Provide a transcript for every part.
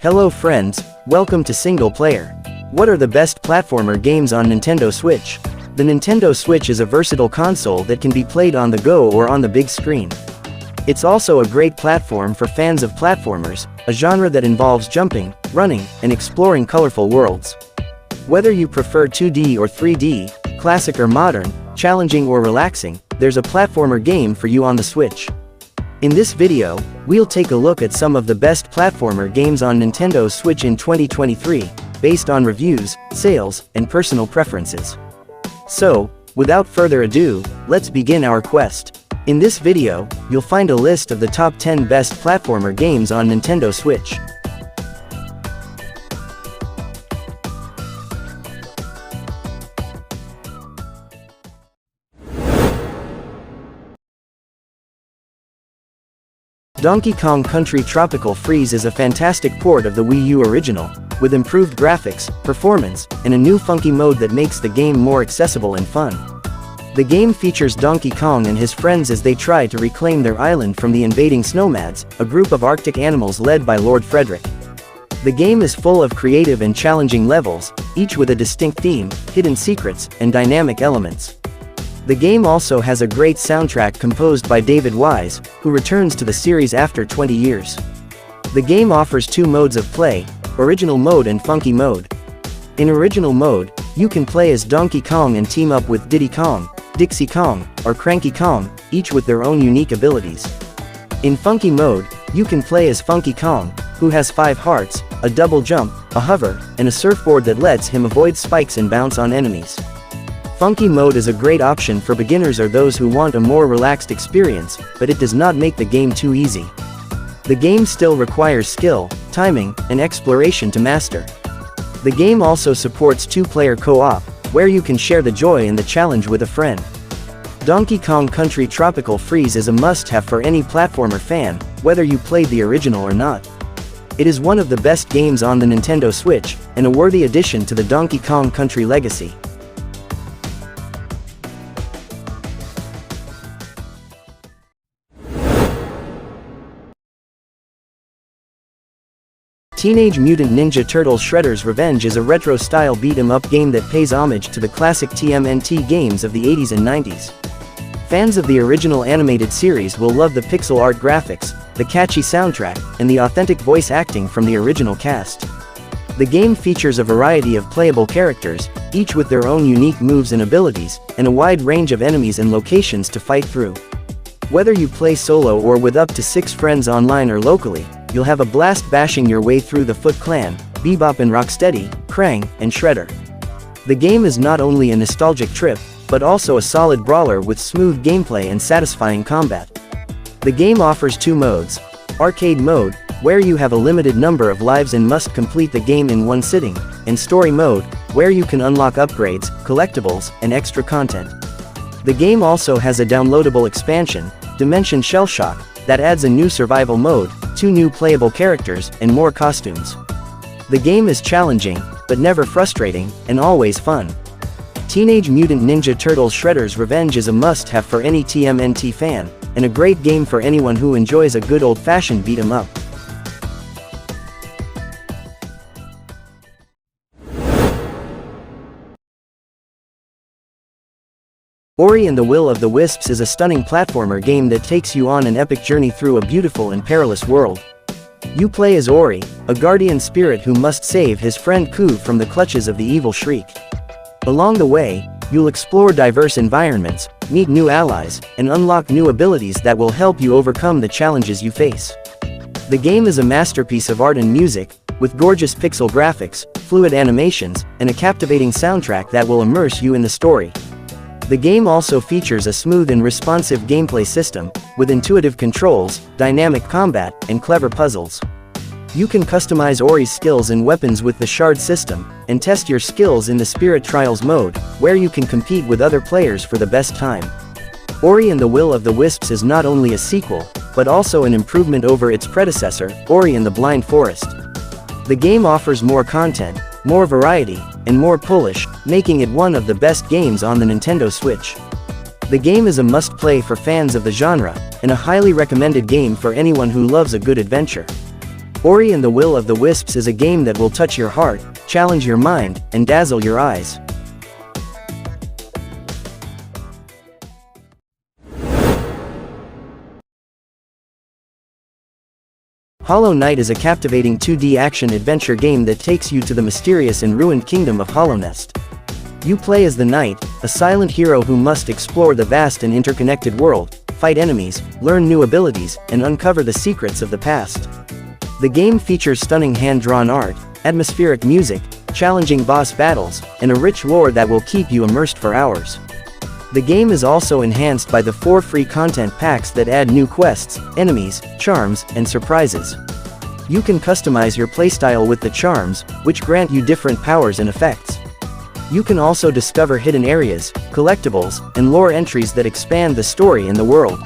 Hello friends, welcome to Single Player. What are the best platformer games on Nintendo Switch? The Nintendo Switch is a versatile console that can be played on the go or on the big screen. It's also a great platform for fans of platformers, a genre that involves jumping, running, and exploring colorful worlds. Whether you prefer 2D or 3D, classic or modern, challenging or relaxing, there's a platformer game for you on the Switch. In this video, we'll take a look at some of the best platformer games on Nintendo Switch in 2023, based on reviews, sales, and personal preferences. So, without further ado, let's begin our quest. In this video, you'll find a list of the top 10 best platformer games on Nintendo Switch. Donkey Kong Country Tropical Freeze is a fantastic port of the Wii U original, with improved graphics, performance, and a new funky mode that makes the game more accessible and fun. The game features Donkey Kong and his friends as they try to reclaim their island from the invading Snowmads, a group of Arctic animals led by Lord Frederick. The game is full of creative and challenging levels, each with a distinct theme, hidden secrets, and dynamic elements. The game also has a great soundtrack composed by David Wise, who returns to the series after 20 years. The game offers two modes of play, Original Mode and Funky Mode. In Original Mode, you can play as Donkey Kong and team up with Diddy Kong, Dixie Kong, or Cranky Kong, each with their own unique abilities. In Funky Mode, you can play as Funky Kong, who has 5 hearts, a double jump, a hover, and a surfboard that lets him avoid spikes and bounce on enemies. Funky Mode is a great option for beginners or those who want a more relaxed experience, but it does not make the game too easy. The game still requires skill, timing, and exploration to master. The game also supports 2-player co-op, where you can share the joy and the challenge with a friend. Donkey Kong Country Tropical Freeze is a must-have for any platformer fan, whether you played the original or not. It is one of the best games on the Nintendo Switch, and a worthy addition to the Donkey Kong Country legacy. Teenage Mutant Ninja Turtles Shredder's Revenge is a retro-style beat-em-up game that pays homage to the classic TMNT games of the 80s and 90s. Fans of the original animated series will love the pixel art graphics, the catchy soundtrack, and the authentic voice acting from the original cast. The game features a variety of playable characters, each with their own unique moves and abilities, and a wide range of enemies and locations to fight through. Whether you play solo or with up to 6 friends online or locally, you'll have a blast bashing your way through the Foot Clan, Bebop and Rocksteady, Krang, and Shredder. The game is not only a nostalgic trip, but also a solid brawler with smooth gameplay and satisfying combat. The game offers 2 modes: Arcade Mode, where you have a limited number of lives and must complete the game in one sitting, and Story Mode, where you can unlock upgrades, collectibles, and extra content. The game also has a downloadable expansion, Dimension Shellshock, that adds a new survival mode, 2 new playable characters, and more costumes. The game is challenging, but never frustrating, and always fun. Teenage Mutant Ninja Turtles Shredder's Revenge is a must-have for any TMNT fan, and a great game for anyone who enjoys a good old-fashioned beat-em-up. Ori and the Will of the Wisps is a stunning platformer game that takes you on an epic journey through a beautiful and perilous world. You play as Ori, a guardian spirit who must save his friend Ku from the clutches of the evil Shriek. Along the way, you'll explore diverse environments, meet new allies, and unlock new abilities that will help you overcome the challenges you face. The game is a masterpiece of art and music, with gorgeous pixel graphics, fluid animations, and a captivating soundtrack that will immerse you in the story. The game also features a smooth and responsive gameplay system, with intuitive controls, dynamic combat, and clever puzzles. You can customize Ori's skills and weapons with the Shard system, and test your skills in the Spirit Trials mode, where you can compete with other players for the best time. Ori and the Will of the Wisps is not only a sequel, but also an improvement over its predecessor, Ori and the Blind Forest. The game offers more content, more variety, and more polish, making it one of the best games on the Nintendo Switch. The game is a must-play for fans of the genre, and a highly recommended game for anyone who loves a good adventure. Ori and the Will of the Wisps is a game that will touch your heart, challenge your mind, and dazzle your eyes. Hollow Knight is a captivating 2D action-adventure game that takes you to the mysterious and ruined kingdom of Hallownest. You play as the knight, a silent hero who must explore the vast and interconnected world, fight enemies, learn new abilities, and uncover the secrets of the past. The game features stunning hand-drawn art, atmospheric music, challenging boss battles, and a rich lore that will keep you immersed for hours. The game is also enhanced by the 4 free content packs that add new quests, enemies, charms, and surprises. You can customize your playstyle with the charms, which grant you different powers and effects. You can also discover hidden areas, collectibles, and lore entries that expand the story and the world.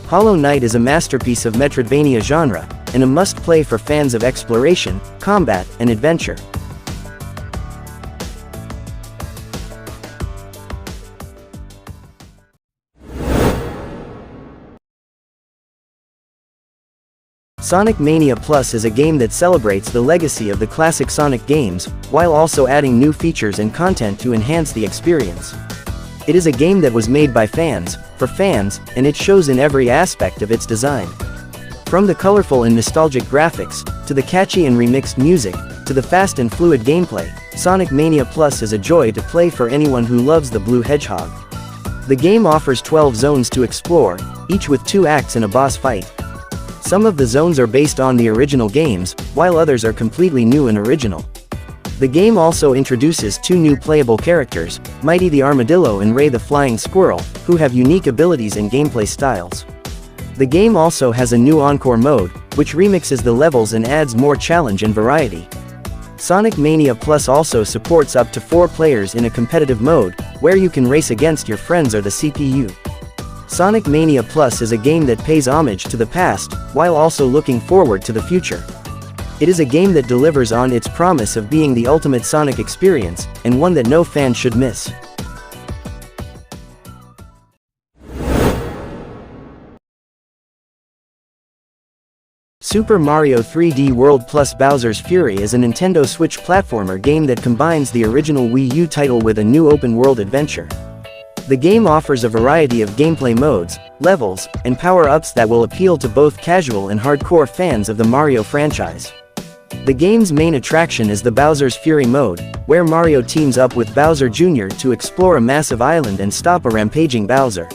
Hollow Knight is a masterpiece of Metroidvania genre, and a must-play for fans of exploration, combat, and adventure. Sonic Mania Plus is a game that celebrates the legacy of the classic Sonic games, while also adding new features and content to enhance the experience. It is a game that was made by fans, for fans, and it shows in every aspect of its design. From the colorful and nostalgic graphics, to the catchy and remixed music, to the fast and fluid gameplay, Sonic Mania Plus is a joy to play for anyone who loves the Blue Hedgehog. The game offers 12 zones to explore, each with 2 acts and a boss fight. Some of the zones are based on the original games, while others are completely new and original. The game also introduces 2 new playable characters, Mighty the Armadillo and Ray the Flying Squirrel, who have unique abilities and gameplay styles. The game also has a new Encore mode, which remixes the levels and adds more challenge and variety. Sonic Mania Plus also supports up to 4 players in a competitive mode, where you can race against your friends or the CPU. Sonic Mania Plus is a game that pays homage to the past, while also looking forward to the future. It is a game that delivers on its promise of being the ultimate Sonic experience, and one that no fan should miss. Super Mario 3D World plus Bowser's Fury is a Nintendo Switch platformer game that combines the original Wii U title with a new open-world adventure. The game offers a variety of gameplay modes, levels, and power-ups that will appeal to both casual and hardcore fans of the Mario franchise. The game's main attraction is the Bowser's Fury mode, where Mario teams up with Bowser Jr. to explore a massive island and stop a rampaging Bowser.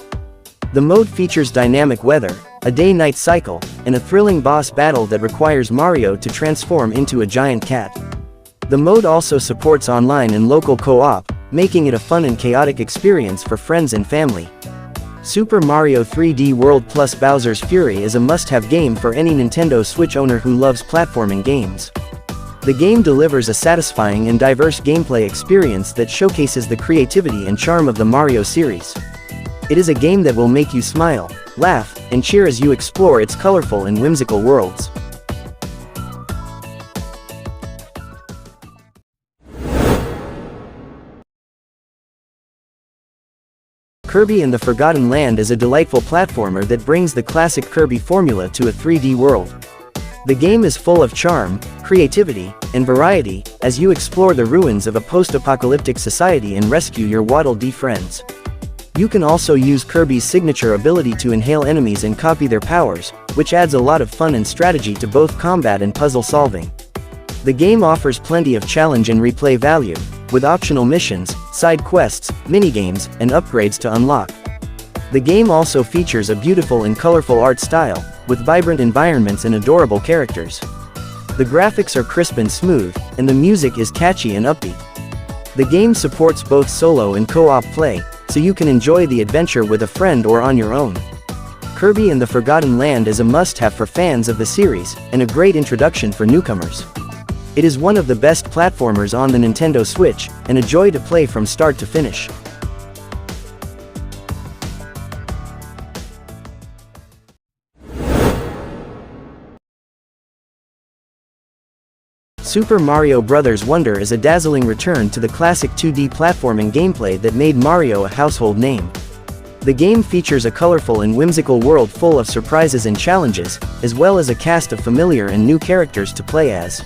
The mode features dynamic weather, a day-night cycle, and a thrilling boss battle that requires Mario to transform into a giant cat. The mode also supports online and local co-op, making it a fun and chaotic experience for friends and family. Super Mario 3D World plus Bowser's Fury is a must-have game for any Nintendo Switch owner who loves platforming games. The game delivers a satisfying and diverse gameplay experience that showcases the creativity and charm of the Mario series. It is a game that will make you smile, laugh, and cheer as you explore its colorful and whimsical worlds. Kirby and the Forgotten Land is a delightful platformer that brings the classic Kirby formula to a 3D world. The game is full of charm, creativity, and variety, as you explore the ruins of a post-apocalyptic society and rescue your Waddle Dee friends. You can also use Kirby's signature ability to inhale enemies and copy their powers, which adds a lot of fun and strategy to both combat and puzzle solving. The game offers plenty of challenge and replay value, with optional missions, side quests, minigames, and upgrades to unlock. The game also features a beautiful and colorful art style, with vibrant environments and adorable characters. The graphics are crisp and smooth, and the music is catchy and upbeat. The game supports both solo and co-op play, so you can enjoy the adventure with a friend or on your own. Kirby and the Forgotten Land is a must-have for fans of the series, and a great introduction for newcomers. It is one of the best platformers on the Nintendo Switch, and a joy to play from start to finish. Super Mario Bros. Wonder is a dazzling return to the classic 2D platforming gameplay that made Mario a household name. The game features a colorful and whimsical world full of surprises and challenges, as well as a cast of familiar and new characters to play as.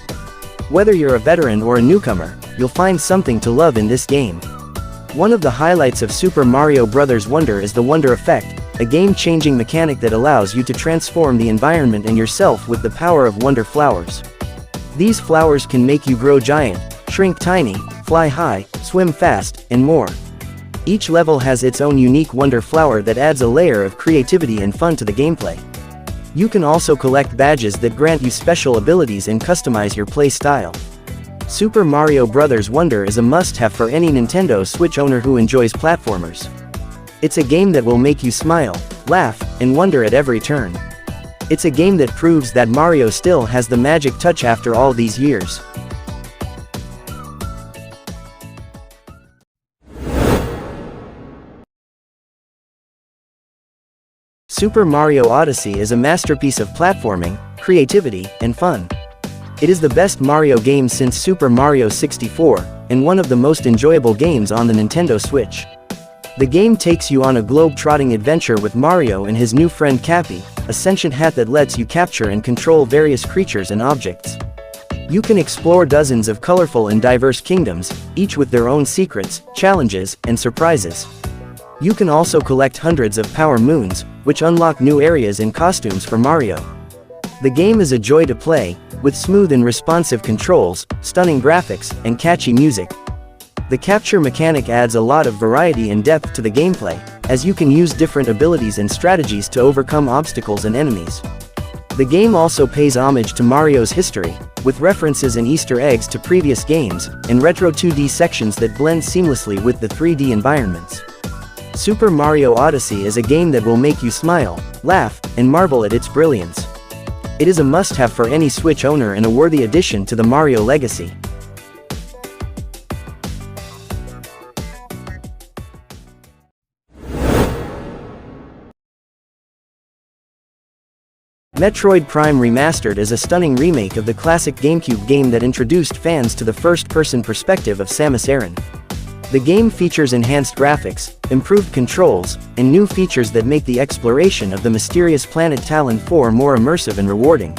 Whether you're a veteran or a newcomer, you'll find something to love in this game. One of the highlights of Super Mario Bros. Wonder is the Wonder Effect, a game-changing mechanic that allows you to transform the environment and yourself with the power of Wonder Flowers. These flowers can make you grow giant, shrink tiny, fly high, swim fast, and more. Each level has its own unique Wonder Flower that adds a layer of creativity and fun to the gameplay. You can also collect badges that grant you special abilities and customize your play style. Super Mario Bros. Wonder is a must-have for any Nintendo Switch owner who enjoys platformers. It's a game that will make you smile, laugh, and wonder at every turn. It's a game that proves that Mario still has the magic touch after all these years. Super Mario Odyssey is a masterpiece of platforming, creativity, and fun. It is the best Mario game since Super Mario 64, and one of the most enjoyable games on the Nintendo Switch. The game takes you on a globe-trotting adventure with Mario and his new friend Cappy, a sentient hat that lets you capture and control various creatures and objects. You can explore dozens of colorful and diverse kingdoms, each with their own secrets, challenges, and surprises. You can also collect hundreds of Power Moons, which unlock new areas and costumes for Mario. The game is a joy to play, with smooth and responsive controls, stunning graphics, and catchy music. The capture mechanic adds a lot of variety and depth to the gameplay, as you can use different abilities and strategies to overcome obstacles and enemies. The game also pays homage to Mario's history, with references and Easter eggs to previous games, and retro 2D sections that blend seamlessly with the 3D environments. Super Mario Odyssey is a game that will make you smile, laugh, and marvel at its brilliance. It is a must-have for any Switch owner and a worthy addition to the Mario legacy. Metroid Prime Remastered is a stunning remake of the classic GameCube game that introduced fans to the first-person perspective of Samus Aran. The game features enhanced graphics, improved controls, and new features that make the exploration of the mysterious planet Tallon 4 more immersive and rewarding.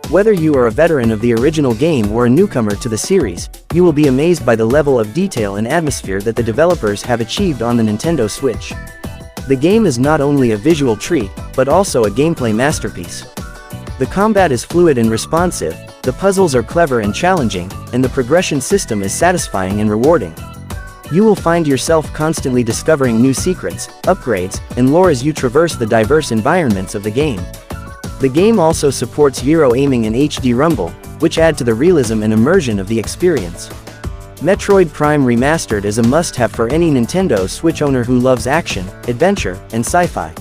Whether you are a veteran of the original game or a newcomer to the series, you will be amazed by the level of detail and atmosphere that the developers have achieved on the Nintendo Switch. The game is not only a visual treat, but also a gameplay masterpiece. The combat is fluid and responsive, the puzzles are clever and challenging, and the progression system is satisfying and rewarding. You will find yourself constantly discovering new secrets, upgrades, and lore as you traverse the diverse environments of the game. The game also supports gyro aiming and HD rumble, which add to the realism and immersion of the experience. Metroid Prime Remastered is a must-have for any Nintendo Switch owner who loves action, adventure, and sci-fi.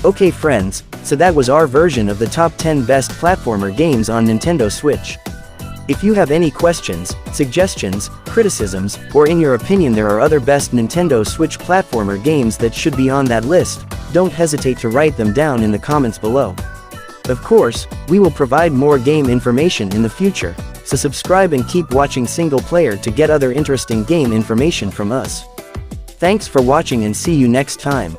Okay friends, so that was our version of the top 10 best platformer games on Nintendo Switch. If you have any questions, suggestions, criticisms, or in your opinion there are other best Nintendo Switch platformer games that should be on that list, don't hesitate to write them down in the comments below. Of course, we will provide more game information in the future, so subscribe and keep watching Single Player to get other interesting game information from us. Thanks for watching and see you next time.